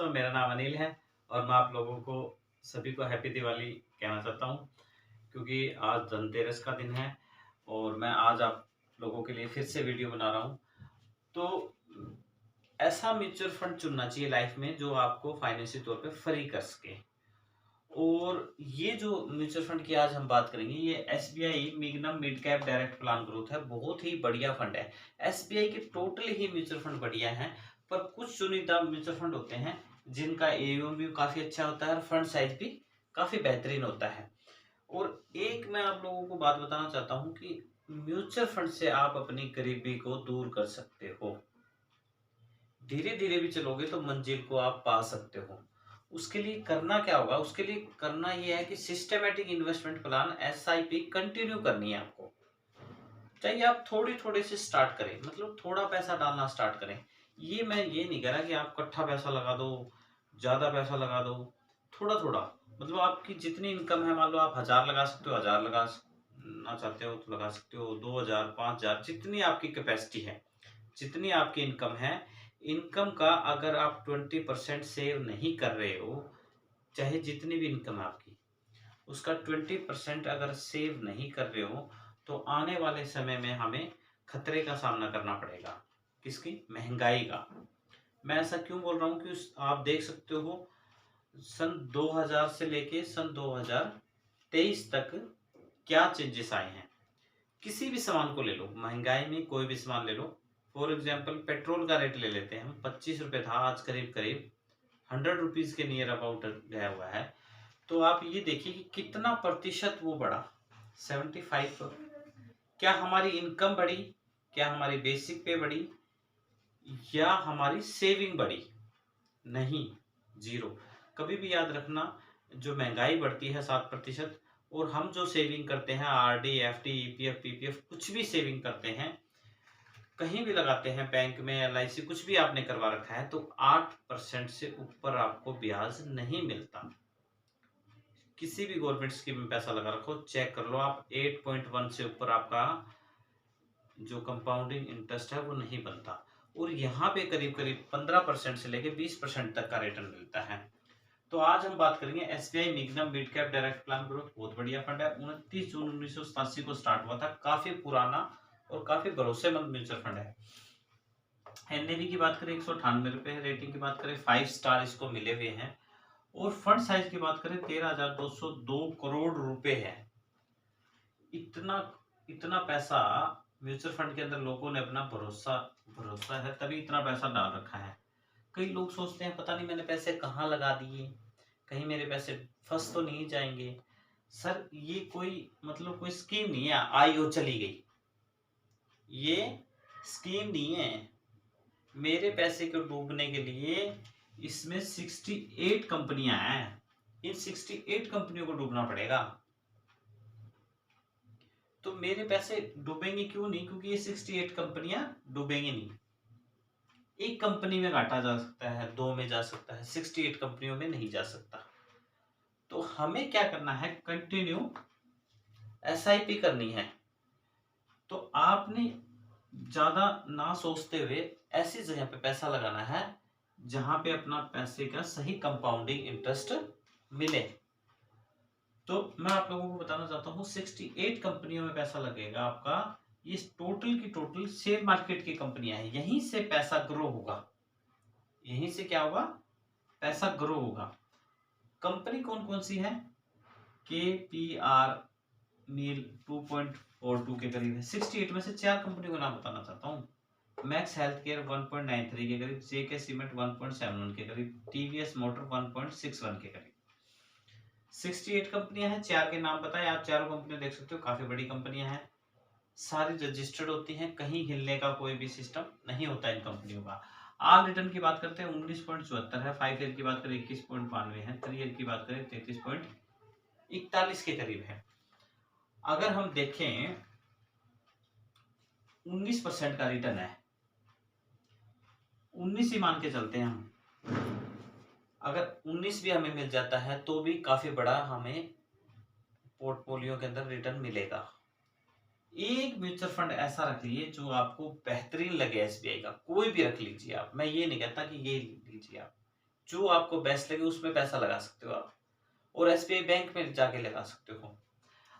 दोस्तों, मेरा नाम अनिल है और मैं आप लोगों को सभी को हैप्पी दिवाली कहना चाहता हूँ क्योंकि आज धनतेरस का दिन है और मैं आज आप लोगों के लिए फिर से वीडियो बना रहा हूँ। तो ऐसा म्यूचुअल फंड चुनना चाहिए लाइफ में जो आपको फाइनेंशियल तौर पे फ्री कर सके। और ये जो म्यूचुअल फंड की आज हम बात करेंगे, ये SBI magnum mid cap direct plan growth है। बहुत ही बढ़िया फंड है। एसबीआई के टोटल ही म्यूचुअल फंड बढ़िया हैं, पर कुछ चुनिंदा म्यूचुअल फंड होते हैं जिनका एयूएम भी काफी अच्छा होता है और फंड साइज भी काफी बेहतरीन होता है। और एक मैं आप लोगों को बात बताना चाहता हूँ कि म्यूचुअल फंड से आप अपनी गरीबी को दूर कर सकते हो। धीरे धीरे भी चलोगे तो मंजिल को आप पा सकते हो। उसके लिए करना क्या होगा? उसके लिए करना ये है कि systematic investment plan SIP continue करनी है आपको। चाहिए आप थोड़ी थोड़ी से स्टार्ट करें, मतलब थोड़ा पैसा डालना स्टार्ट करें। ये मैं ये नहीं कह रहा कि आप इकट्ठा पैसा लगा दो, ज्यादा पैसा लगा दो। थोड़ा थोड़ा, मतलब आपकी जितनी इनकम है, मान लो आप 1000 लगा सकते हो, 1000 ना चाहते हो तो लगा सकते हो, 2000, 5000, जितनी आपकी कैपेसिटी है, जितनी आपकी इनकम है। इनकम का अगर आप 20% सेव नहीं कर रहे हो, चाहे जितनी भी इनकम है आपकी, उसका 20% अगर सेव नहीं कर रहे हो, तो आने वाले समय में हमें खतरे का सामना करना पड़ेगा। किसकी? महंगाई का। मैं ऐसा क्यों बोल रहा हूँ कि आप देख सकते हो सन 2000 से लेके सन 2023 तक क्या चेंजेस आए हैं। किसी भी सामान को ले लो, महंगाई में कोई भी सामान ले लो। फॉर एग्जाम्पल पेट्रोल का रेट ले लेते हैं हम, 25 रुपये था, आज करीब करीब 100 रुपीज के नियर अबाउट गया हुआ है। तो आप ये देखिए कि कितना प्रतिशत वो बढ़ा, 75। क्या हमारी इनकम बढ़ी? क्या हमारी बेसिक पे बढ़ी या हमारी सेविंग बढ़ी? नहीं, जीरो। कभी भी याद रखना, जो महंगाई बढ़ती है 7% और हम जो सेविंग करते हैं, आरडी, एफडी, ईपीएफ, पीपीएफ, कुछ भी सेविंग करते हैं, कहीं भी लगाते हैं, बैंक में, एलआईसी, कुछ भी आपने करवा रखा है, तो 8% से ऊपर आपको ब्याज नहीं मिलता। किसी भी गवर्नमेंट स्कीम में पैसा लगा रखो, चेक कर लो आप, 8.1 से ऊपर आपका जो कंपाउंडिंग इंटरेस्ट है वो नहीं बनता। और यहाँ पे करीब करीब 15% से लेके 20% तक का रिटर्न मिलता है। तो आज हम बात करेंगे SBI magnum mid cap direct plan growth. बहुत बढ़िया फंड है। 29 जून 1987 को स्टार्ट हुआ था। काफी पुराना और काफी भरोसेमंद म्यूचुअल फंड है। एनएवी की बात करें 198 रुपए है। रेटिंग की बात करें 5 स्टार इसको मिले हुए हैं। और फंड साइज की बात करें 13,202 करोड़ रुपए है। इतना इतना पैसा म्यूचुअल फंड के अंदर लोगों ने अपना भरोसा भरोसा है तभी इतना पैसा डाल रखा है। कई लोग सोचते हैं पता नहीं मैंने पैसे कहाँ लगा दिए, कहीं मेरे पैसे फंस तो नहीं जाएंगे। सर ये कोई मतलब कोई स्कीम नहीं है आई और चली गई, ये स्कीम नहीं है। मेरे पैसे को डूबने के लिए इसमें 68 कंपनियां हैं। इन 68 कंपनियों को डूबना पड़ेगा। तो मेरे पैसे डूबेंगे क्यों नहीं? क्योंकि ये 68 कंपनियां डूबेंगी नहीं। एक कंपनी में घाटा जा सकता है, दो में जा सकता है, 68 कंपनियों में नहीं जा सकता। तो हमें क्या करना है? कंटिन्यू एसआईपी करनी है। तो आपने ज्यादा ना सोचते हुए ऐसी जगह पे पैसा लगाना है जहां पे अपना पैसे का सही कंपाउंडिंग इंटरेस्ट मिले। तो मैं आप लोगों को बताना चाहता हूँ 68 कंपनियों में पैसा लगेगा आपका। ये टोटल की टोटल शेयर मार्केट की कंपनियां हैं। यहीं से पैसा ग्रो होगा, यहीं से क्या होगा? पैसा ग्रो होगा। कंपनी कौन कौन सी है? के पी आर मील 2.42 के करीब है। 68 में से 4 कंपनी का नाम बताना चाहता हूँ। मैक्स हेल्थ केयर 1.93 के करीब, जेके सीमेंट 1.71 के करीब, टीवीएस मोटर 1.61 के करीब। 68 कंपनियां हैं, 4 के नाम बताए। आप चारों कंपनियां देख सकते हो, काफी बड़ी कंपनियां हैं, सारी रजिस्टर्ड होती हैं, कहीं हिलने का कोई भी सिस्टम नहीं होता इन कंपनियों का। आर रिटर्न की बात करते हैं 19.74 है। 5 ईयर की बात करें 21.92 है। 3 ईयर की बात करें 33.41 के करीब है। अगर हम देखें 19% का रिटर्न है, 19 ही मान के चलते हैं हम। अगर 19 भी हमें मिल जाता है तो भी काफी बड़ा हमें पोर्टफोलियो के अंदर रिटर्न मिलेगा। एक म्यूचुअल फंड ऐसा रख लीजिए जो आपको बेहतरीन लगे। एसबीआई का कोई भी रख लीजिए आप, मैं ये नहीं कहता कि ये लीजिए आप, जो आपको बेस्ट लगे उसमें पैसा लगा सकते हो आप, और एसबीआई बैंक में जाके लगा सकते हो।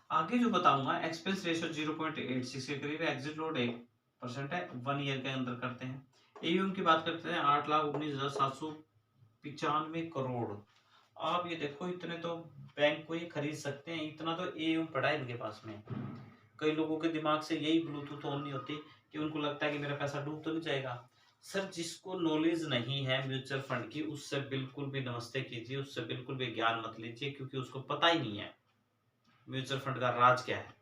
आगे जो बताऊंगा, एक्सपेंस रेशियो 0.86 के करीब, एग्जिट लोड 1% है, 1 ईयर के अंदर करते हैं। एयूएम की बात करते हैं 8,19,795 करोड़। आप ये देखो, इतने तो बैंक को ये खरीद सकते हैं, इतना तो एयूएम पड़ा है इनके पास में। कई लोगों के दिमाग से यही ब्लूटूथ ऑन नहीं होती कि उनको लगता है कि मेरा पैसा डूब तो नहीं जाएगा। सर, जिसको नॉलेज नहीं है म्यूचुअल फंड की, उससे बिल्कुल भी नमस्ते कीजिए, उससे बिल्कुल भी ज्ञान मत लीजिए, क्योंकि उसको पता ही नहीं है म्यूचुअल फंड का राज क्या है।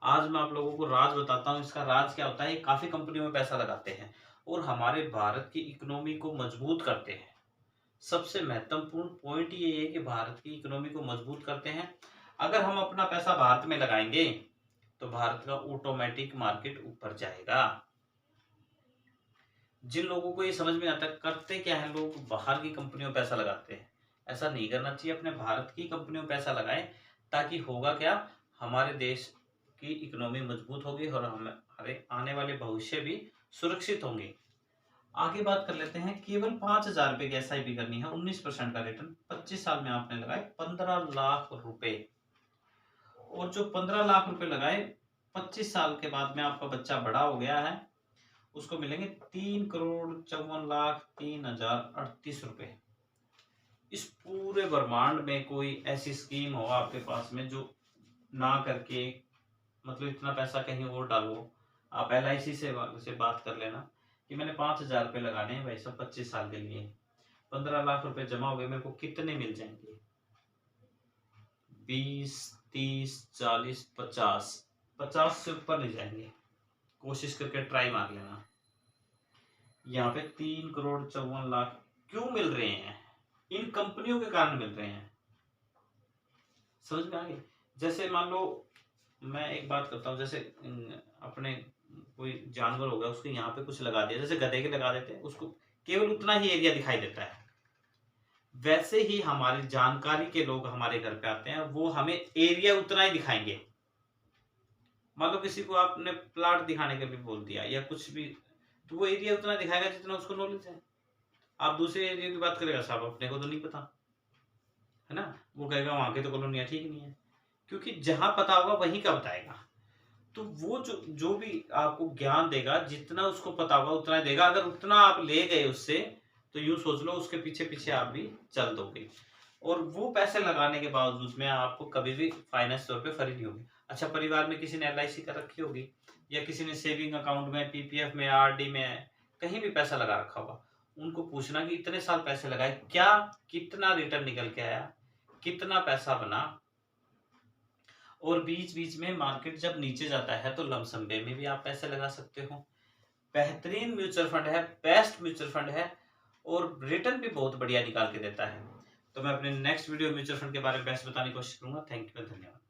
आज मैं आप लोगों को राज बताता हूँ। इसका राज क्या होता है, काफी कंपनियों में पैसा लगाते हैं और हमारे भारत की इकोनॉमी को मजबूत करते हैं। सबसे महत्वपूर्ण पॉइंट ये है कि भारत की इकोनॉमी को मजबूत करते हैं। अगर हम अपना पैसा भारत में लगाएंगे तो भारत का ऑटोमेटिक मार्केट ऊपर जाएगा। जिन लोगों को ये समझ में आता है, करते क्या है लोग, बाहर की कंपनियों में पैसा लगाते हैं। ऐसा नहीं करना चाहिए, अपने भारत की कंपनियों में पैसा लगाएं, ताकि होगा क्या, हमारे देश की इकोनॉमी मजबूत होगी और हमारे आने वाले भविष्य भी सुरक्षित होंगे। आगे बात कर लेते हैं। केवल 5,000 रुपए की एसआईपी करनी है, 19% का रिटर्न, 25 साल में आपने लगाए 15 लाख रुपए। और जो 15 लाख रुपए लगाए, 25 साल के बाद में आपका बच्चा बड़ा हो गया है, उसको मिलेंगे 3,54,03,038 रुपए। इस पूरे ब्रह्मांड में कोई ऐसी स्कीम हो आपके पास में जो ना करके, मतलब इतना पैसा कहीं और डालो। आप LIC से बात कर लेना कि मैंने 5,000 रुपये लगाने हैं भाई साहब 25 साल के लिए, 15 लाख रुपए जमा हो गए, मेरे को कितने मिल जाएंगे? 20, 30, 40, 50, 50 से ऊपर नहीं जाएंगे। कोशिश करके ट्राई मार लेना। यहाँ पे 3,54,00,000 क्यों मिल रहे हैं? इन कंपनियों के कारण मिल रहे हैं। समझ में आ गई? जैसे मान लो, मैं एक बात करता हूँ, जैसे अपने कोई जानवर हो गया, उसको यहाँ पे कुछ लगा दिया, जैसे गधे के लगा देते हैं, उसको केवल उतना ही एरिया दिखाई देता है। वैसे ही हमारी जानकारी के लोग हमारे घर पे आते हैं, वो हमें एरिया उतना ही दिखाएंगे। मान लो किसी को आपने प्लाट दिखाने के लिए बोल दिया या कुछ भी, तो वो एरिया उतना दिखाएगा जितना उसको नॉलेज है। आप दूसरे एरिया की बात करेगा, साहब अपने को तो नहीं पता है ना, वो कहेगा वहां की तो कॉलोनियां ठीक नहीं है, क्योंकि जहां पता होगा वहीं का बताएगा। तो वो जो भी आपको ज्ञान देगा, जितना उसको पता होगा उतना ही देगा। अगर उतना आप ले गए उससे, तो यूं सोच लो उसके पीछे पीछे आप भी चल दोगे, और वो पैसे लगाने के बावजूद में आपको कभी भी फाइनेंस तौर पे फर्क नहीं होगी। अच्छा, परिवार में किसी ने LIC कर रखी होगी, या किसी ने सेविंग अकाउंट में, PPF में, RD में, कहीं भी पैसा लगा रखा होगा, उनको पूछना कि इतने साल पैसे लगाए, क्या कितना रिटर्न निकल के आया, कितना पैसा बना। और बीच बीच में मार्केट जब नीचे जाता है तो लमसम में भी आप पैसे लगा सकते हो। बेहतरीन म्यूचुअल फंड है, बेस्ट म्यूचुअल फंड है, और रिटर्न भी बहुत बढ़िया निकाल के देता है। तो मैं अपने नेक्स्ट वीडियो म्यूचुअल फंड के बारे में बेस्ट बताने की कोशिश करूंगा। थैंक यू, धन्यवाद।